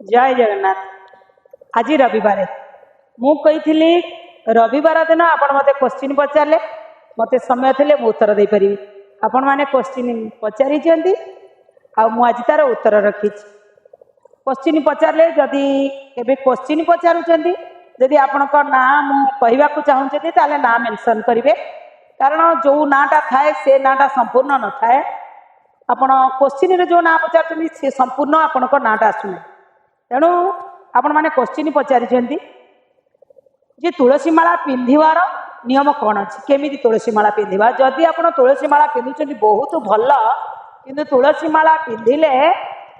जय जगन्नाथ। आज रविवार मु कही रविवार दिन आपण मते क्वेश्चन पचारे मते समय थे मु उत्तर दे पारि। आपण मैंने क्वेश्चन पचारि आज तार उत्तर रखी। क्वेश्चन पचारे जदि केबे क्वेश्चन पचारुचंती जदि आपण ना मु कहवा चाहूँगी ताले ना मेंशन करेंगे कारण जो नाटा थाए से नाटा संपूर्ण न थाए। आपण क्वेश्चन जो ना पचार से संपूर्ण आपण नाटा आसुना तेणु आपण मैंने क्वेश्चन पचारि जे तुलसी माला पिंधार नियम कौन अच्छी केमी तुलसी माला पिंधा जदि आप तुलसी माला पिंधुं बहुत भल कि तुलसी माला पिंधिले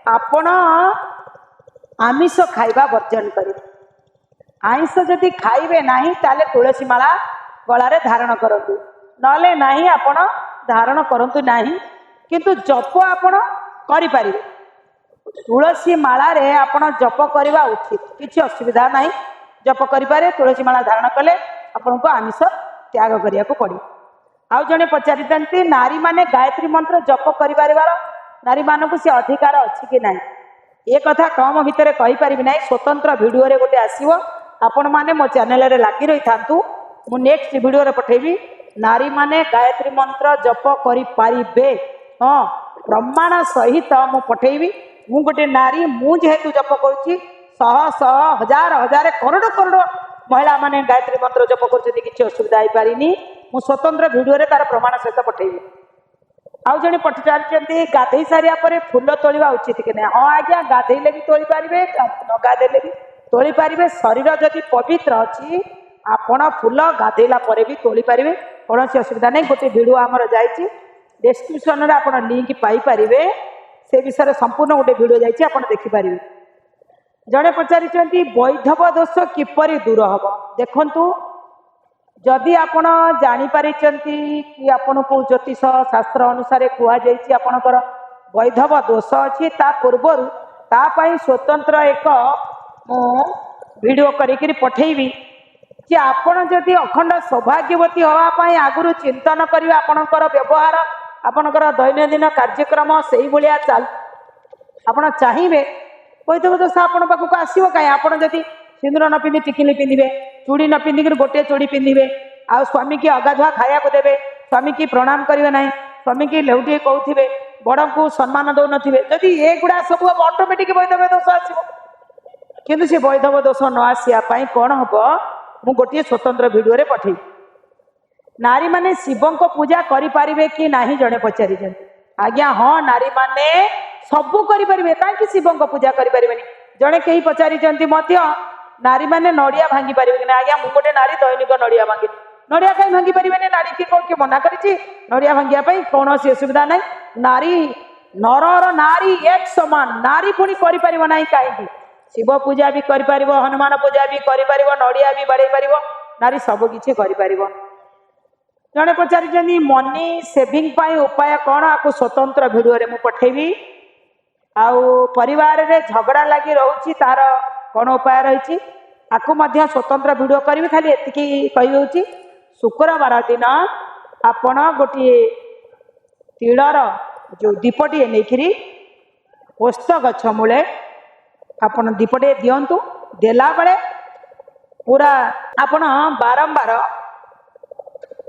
आपण आमिष खाइबा वर्जन करें। आइष जदि खाइबे नहीं ताले तुलसी माला गलारे धारण करतु नले नहीं आपण धारण करतु नहीं किंतु जप आपण करि पारिबे। तुलसी माला रे आपण जप करवा उचित किसी असुविधा नहीं जप करें तुलसी माला धारण कले आपन को आमिष त्याग करिया को पड़े। आउ जने पचारि नारी माने गायत्री मंत्र जप करि पारिबार नारी मानक से अधिकार अच्छी कि नहीं ये कथा कम भितर कहि पारिबि नहीं। स्वतंत्र वीडियो रे गोटे आसीबो आपण माने मो चैनल रे लागी रही थांतु मु नेक्स्ट वीडियो रे पठेबी नारी माने गायत्री मंत्र जप करि पारिबे। हाँ प्रमाण सहित मु पठेबी मु गोटे नारी मु जेहेतु जप करुच्ची शह शह हजार हजार करोड़ करोड़ महिला माने गायत्री मंत्र जप कर किसी असुविधा हो पारिनी मु स्वतंत्र वीडियो रे तार प्रमाण सहित पठेबी। आउ जने पचारि गाधई सारिया पर फूल तोलिबा उचित कि नहीं। हाँ आज्ञा गाधेले भी तोली पारिबे न गाधेले भी तोली पारिबे। शरीर जदि पवित्र अच्छी आपण फूल गाधेला पर भी तोली पारिबे कौन असुविधा नहीं। गोटे वीडियो आमर जाइए डिस्क्रिप्शन रे आपण लिंक पाई पारिबे से विषय संपूर्ण गोटे वीडियो जाइए आप देखिपारे। जड़े पचारि वैधव दोष किपरि दूर हम देखु जदि आपण जानीपारी कि आपण को ज्योतिष शास्त्र अनुसार कहुई आपणकर वैधव दोष अच्छी पूर्वर तापाई स्वतंत्र एक वीडियो करी पठेबी कि आपण जदि अखंड सौभाग्यवती होगापाई आगुरी चिंतन करिवे आपणकर व्यवहार आपणकर दैनंदिन कार्यक्रम से भाया चाल आपण चाहिए वैधव दोष आपण पाखक आसो कहीं आपड़ जदि सिंदूर न पिंधि टिकिली पिंधे चूड़ी न पिंधिक गोटे चूड़ी पिंधे आ स्वामी की अगाधुआ खाया देवे स्वामी की प्रणाम करेंगे ना स्वामी की लेउटे कहते बड़ को सम्मान दौन जदि ये गुड़ा सब हम ऑटोमेटिक वैधव दोष आसो किंतु से वैधव दोष न आसापी कौन हम मु गोटे स्वतंत्र वीडियो रे पठे। नारी माने शिवं को पूजा करें कि नहीं जड़े पचारि आज्ञा हाँ नारी माने सबू करें कहीं शिवं को पूजा करें जड़े कहीं पचारि नारी माने नड़िया भांगी पारे कि आज्ञा मु गोटे नारी दैनिक नड़िया भांगे नड़िया कहीं भांगी पारे नारी की कौन किए मना करी नड़िया भांगिया कौन असुविधा ना। नारी नर नारी एक समान नारी पुणी कर ना कहीं शिव पूजा भी कर हनुमान पूजा भी कर नड़िया भी बाड़े पार नारी सबकि कर। जड़े पचारि मनी सेविंग पाई उपाय कौन आपको स्वतंत्र वीडियो रे मु पठेबी। आउ परिवार रे झगड़ा लगी रोची तार कौन उपाय रही आपको स्वतंत्र वीडियो करी खाली एति कही शुक्रवार दिन आपण गोटे तिलर जो दीपटे नहीं ओस्त गछ मूले आपण दीपटे दिंतु देला बेले पूरा आपण बारंबार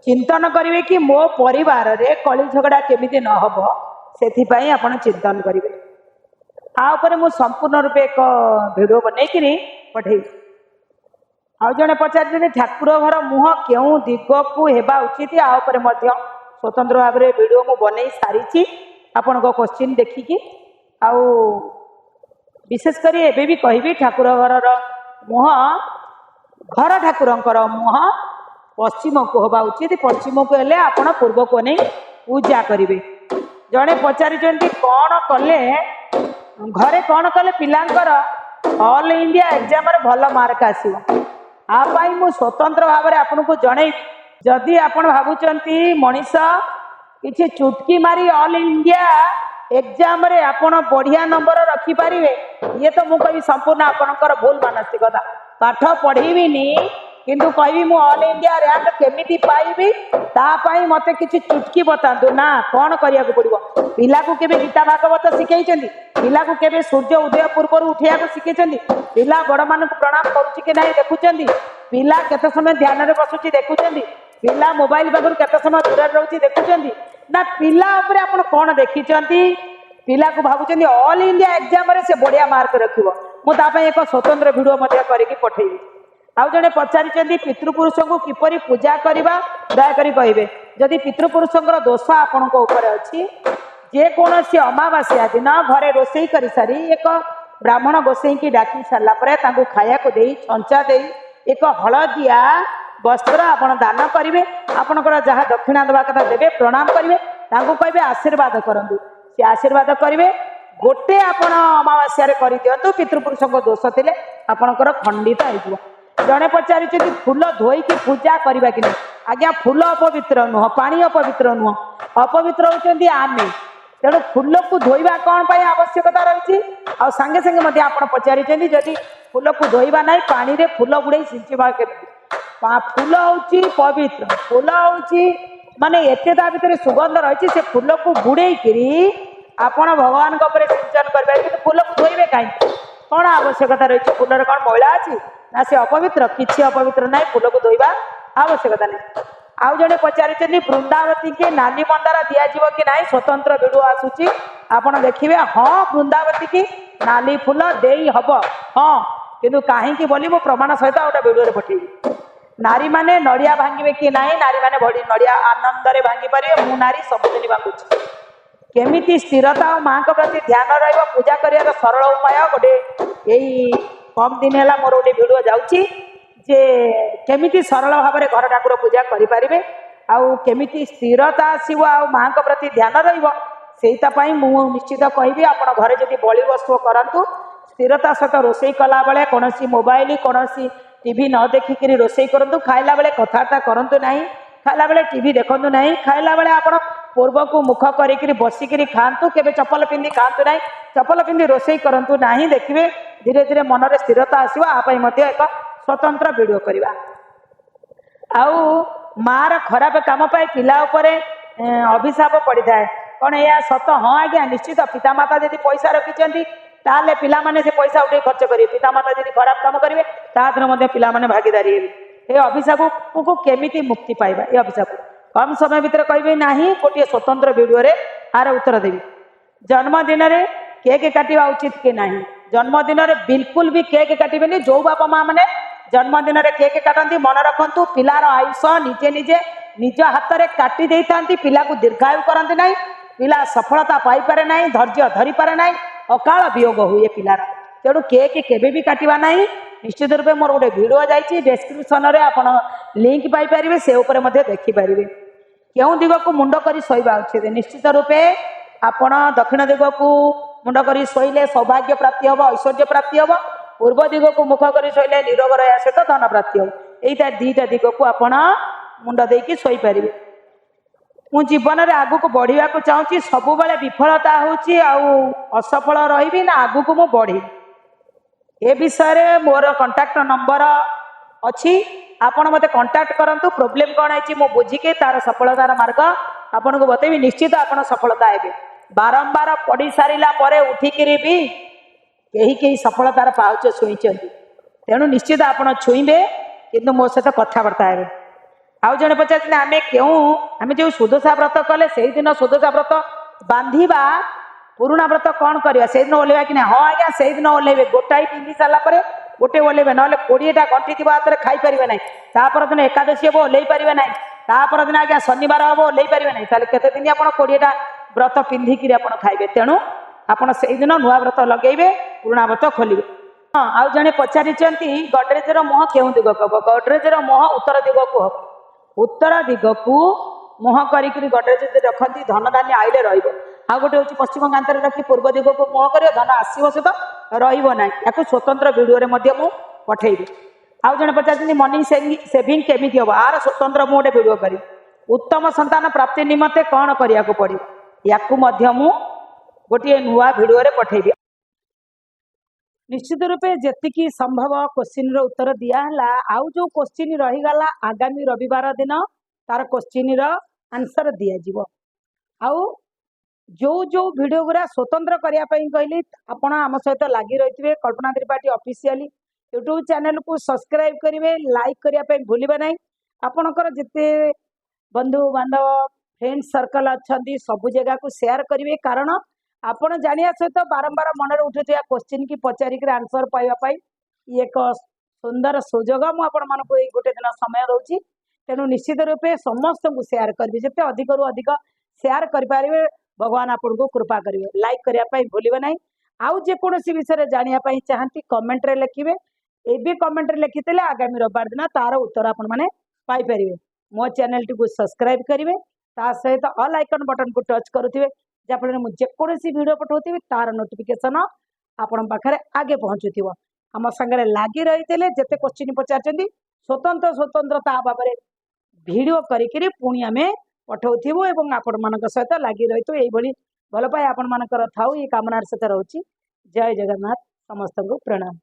चिंतन करेंगे कि मो परिवार रे कली झगड़ा केमिति न हो से आपण चिंतन करेंगे। आउे मु संपूर्ण रूपे एक वीडियो बनई पठे। आउ जड़े पचारि ठाकुर घर मुह क्यों दिग को हेबा उचित आउे स्वतंत्र भाव में वीडियो मु बनई सारी आपण क्वेश्चन देखिकी आउ विशेषकर एबे भी कहबी ठाकुर घर मुह घर ठाकुरंकर मुह पश्चिम को होगा उचित पश्चिम को हेले आपण पूर्व को नहीं पूजा करेंगे। जड़े पचारि कौन कले घरे कौन कले पिलांकर ऑल इंडिया एग्जाम रे भल मार्क आसीबो आपाई मु स्वतंत्र भाव में आपन को जणै जदि आपण भाबुचंती मनीष किछि चुटकी मारी ऑल इंडिया एग्जाम रे आपण बढ़िया नंबर रखी पारिबे ये तो मु कहि संपूर्ण आपनकर भूल मानसिकता पाठ पढ़ीबिनी किंतु कहबी मु ऑल इंडिया रैंक केमिति पाइबी तापाई मते किछि चुटकी बतांतु ना कौन करिया को पड़िबो। पिला को केबे गीता भागवत शिखैचंदी, पिला को केबे सूर्य उदय पूर्व उठिया को शिखैचंदी, पिला बड़ मान को प्रणाम करूची कि नहीं देखुचंदी, पिला केते समय ध्यान रे बसुची देखुचंदी, पिला मोबाइल पाखर केते समय दूर रहउची देखुचंदी ना, पिला ऊपर आपण कोन देखिचंदी। पिला को भाबुचंदी ऑल इंडिया एग्जाम रे से बढ़िया मार्क रखिबो, मु ता पई एक स्वतंत्र वीडियो मध्ये करिकि पठेइबी। आउ जने पचारिचंदी पितृपुरुष को किपरि पूजा करबा दया करी कहिबे। जदि पितृपुरुषंकर दोष आपणक ऊपर अछि, जे कोनोसी अमावास्या दिन घरे रोषेई करि सारी एक ब्राह्मण गोसाई की डाकी सारला परे तांको खाया को देई छंचा देई एक हलदिया वस्त्र आपण दान करिवे, आपणकर जहाँ दक्षिणा देवा कथा देवे प्रणाम करिवे, तांको कहिबे आशीर्वाद करंतु, से आशीर्वाद करिवे। गोटे आपण अमावास्या रे करि दियंतु, पितृपुरुषक दोष थिले आपणकर खंडित होइबो। जने पचारि फूल धोईकी पूजा करवा कि नहीं, आज्ञा फूल अपवित्र नुह, पानी अपवित्र नुह, अपवित्र होउचंदी आमे, तेणु फूल को धोइबा कौन पाई आवश्यकता रही। आ संगे संगे आप पचारि जदि फूल को धोइबा नहीं पानी रे फूल बुड़े सिंचवा केମିତି, फूल हूँ पवित्र, फूल हूँ माने एते ता भितर सुगंध रही, से फूल को बुड़े आपण भगवान सिंचन करेंगे, कि फूल को धोइबे कहीं कौन आवश्यकता रही, फूल कौन मैला अच्छी ना से अपवित्र, किसी अपवित्र ना, फूल को धोइबा आवश्यकता नहीं। आउ जड़े पचारि वृंदावती के नाली मंदार दिज्व कि ना, स्वतंत्र वीडियो आसूची आपड़ देखिए। हाँ वृंदावती की नाली फूल दे हम, हाँ किंतु कहीं बोली मो प्रमाण सहित गोटे वीडियो पठेबी। नारी माने नड़िया भांगे कि ना, नारी माने बड़ी नड़िया आनंद रे भांगी पारे, मु नारी सबुदिन भांगुची। केमिति स्थिरता और माँ के प्रति ध्यान रहा पूजा कर सरल उपाय गोटे यही कम दिन है मोर गोटे वीडियो जाऊँगी जे केमिति सरल भाव में घर ठाकुर पूजा करें, आउ केमिति स्थिरता आसव आ माँ के प्रति ध्यान रही मु निश्चित कहि आप घरे जब बलि वस्तु करूँ, स्थिरता सहित रोषे कला बेले कौन मोबाइल कौन टीवी न देखिक रोषे करूँ, खाइला बेले कथबार्ता करूँ ना, खाइला बेले टीवी देखु ना, खाइला बेले आप पूर्व को मुख कर बसिक खातु, केवे चप्पल पिंधि खातु ना, चप्पल पिंधि रोषे करूँ ना, देखिए धीरे धीरे मन में स्थिरता आसो। एक स्वतंत्र वीडियो करवा। आउ मार खराब काम पाई पिला उपरे अभिशाप पड़ी थाए कौन या सत? हाँ आज्ञा निश्चित, पितामाता यदि पैसा रखिंट ताले पिला माने से पैसा उठे खर्च करेंगे, पितामाता यदि खराब काम करेंगे तादे पिला माने भागीदारी हेबे। ये अभिशाप को केमिति मुक्ति पाइबा, ये अभिशाप कम समय भितर कहि ना, गोटे स्वतंत्र वीडियो रे आर उत्तर देवी। जन्मदिन रे केक काटिबा उचित कि नहीं? जन्मदिन रे बिल्कुल भी केक काटिबेनी। जो बापा माँ मैंने जन्मदिन रे केक काटती मन रखु, पिलार आयुष निजे निजे निज हाथ में काटी दे था, पिला को दीर्घायु करती ना, पिला सफलता पाई पारे ना, धैर्य धरी पारे ना, अकाल वियोग हुए पिलार। तेणु केक केबे भी काटिबा ना। निश्चित रूपे मोर गोटे वीडियो जाइए डिस्क्रिप्शन रे आप लिंक पाइपर, से उपर देखिपारे क्यों दिग को मुंड कर शोवा उचित। निश्चित रूपे आपण दक्षिण दिग को मुंड कर शोले सौभाग्य प्राप्ति हम, ऐश्वर्य प्राप्ति हम। पूर्व दिग को मुख कर शोले निरोग रहा सहित धन प्राप्ति हम। यहीटा दीटा दिग को आपण मुंड देकी शोई पारे। मु जीवन में आगु को बढ़िया को चाहूँगी, सब बेले विफलता होची असफल रही ना आगु को मु बढ़ी। ए विषय मोर कंटाक्ट नंबर अच्छी, आपण मते कंटाक्ट करंतु। प्रोब्लेम कौन है मु बुझिके तार सफलतार मार्ग आपन को बतेबी, निश्चित आपण सफलता हेबे। बारंबार पढ़ी सारिला परे उठिकिरी भी कहीं कहीं सफलतार पाउच छुईंचंती, तेणु निश्चित आपण छुईबे, किंतु मो सहित कथबार्ता हेबे। आउ जने पचार आमे क्यों आमे जो सुदशा व्रत कले से दिन सुदशा व्रत बांधिबा, पुरुणा व्रत कौन करवा से दिन ओल्लेबा कि ना? हाँ आज्ञा से दिन ओल्लेबे। गोटाई पिंधि सारा पर गोटे ओल्लेबे, ना 20टा गंठी थी हाथ में खाई पारे ना। तापर दिन एकादशी हम ओल्लई पारे ना, तापर दिन आज्ञा शनिवार हम ओल्लई पारे ना। ताले केते दिन आप 20टा व्रत पिंधिकी आप खाइबे? तेणु आपड़ से दिन नुआ व्रत लगेबे, पुरुणा व्रत खोलिबे। हाँ आउ जने पचारिचंती गडरेजर मुह केउं दिग को हब? गडरेजर मुह उत्तर दिग को हब। उत्तर दिग को मुह करिक गडरेज रखती, धन धान्य आइले रहिबो। आ गोटे हूँ पश्चिम कांतर रखी पूर्व दिग को मुह कर, धन आसो सहित रही या स्वतंत्र वीडियो में पठेबी। आउ जने पचार मनी सेविंग केमिति हम? आर स्वतंत्र मुझे वीडियो करी। उत्तम संतान प्राप्ति निमंते कौन करिया को पड़े, या गोटे नुआ वीडियो पठेबी। निश्चित रूपे जेतिकी संभव क्वेश्चन रो उत्तर दिया हला आउ जो क्वेश्चन रही गला आगामी रविवार दिन तार क्वेश्चन रो आंसर दिया जीवो आउ जो जो वीडियो गुरा स्वतंत्र करिया पई कहली आपण आम सहित लागी रहितबे कल्पना त्रिपाठी ऑफिशियली यूट्यूब चैनल को सब्सक्राइब करिवे लाइक करिया पई भूलिबे नै आपणकर जिते बंधु बांधव फ्रेंड सर्कल अच्छी सब जगह को शेयर करिवे कारण आपण जानिया सहित बारंबार मन में उठुथिया क्वेश्चन की पचारिक आंसर पाइबा एक सुंदर सुजोग मु आपण मानक एई गोटे दिन समय दउची तेणु निश्चित रूपे समस्त को शेयर करिवे जते अधिक रु अधिक शेयर करि पारिबे भगवान आपन को कृपा करिवे लाइक करिया पई भूलिबे नै आउ जे कोनोसी विषय जानिया पई चाहंती कमेंट रे लिखिबे एबे कमेंट रे लिखितेले आगामी रविवार दिन तार उत्तर आपण माने पाई परिवे मो चैनल टी को सब्सक्राइब करिवे ता सहित ऑल आइकन बटन को टच करुथिबे जाफଳରେ ମୁଁ ଯେକୌଣସି ଭିଡ଼ିଓ ପଠାଉଥିବି ତାର ନୋଟିଫିକେସନ ଆପଣଙ୍କ ପାଖରେ ଆଗେ ପହଞ୍ଚୁଥିବ ଆମ ସାଙ୍ଗରେ ଲାଗି ରହିଥିଲେ ଯେତେ କ୍ୱେଶ୍ଚିନ୍ ପଚାରୁଛନ୍ତି स्वतंत्र स्वतंत्र ତା ଭାବରେ ଭିଡ଼ିଓ କରିକିରି ପୁଣି ଆମେ ପଠାଉଥିବୁ ଏବଂ ଆପଣମାନଙ୍କ ସହିତ ଲାଗି ରହିଥିବୁ ଏଇଭଳି ଭଲ ପାଇ ଆପଣମାନଙ୍କର ଥାଉ ଏ କାମନାର ସହିତ ରହୁଛି ଜୟ ଜଗନ୍ନାଥ ସମସ୍ତଙ୍କୁ ପ୍ରଣାମ।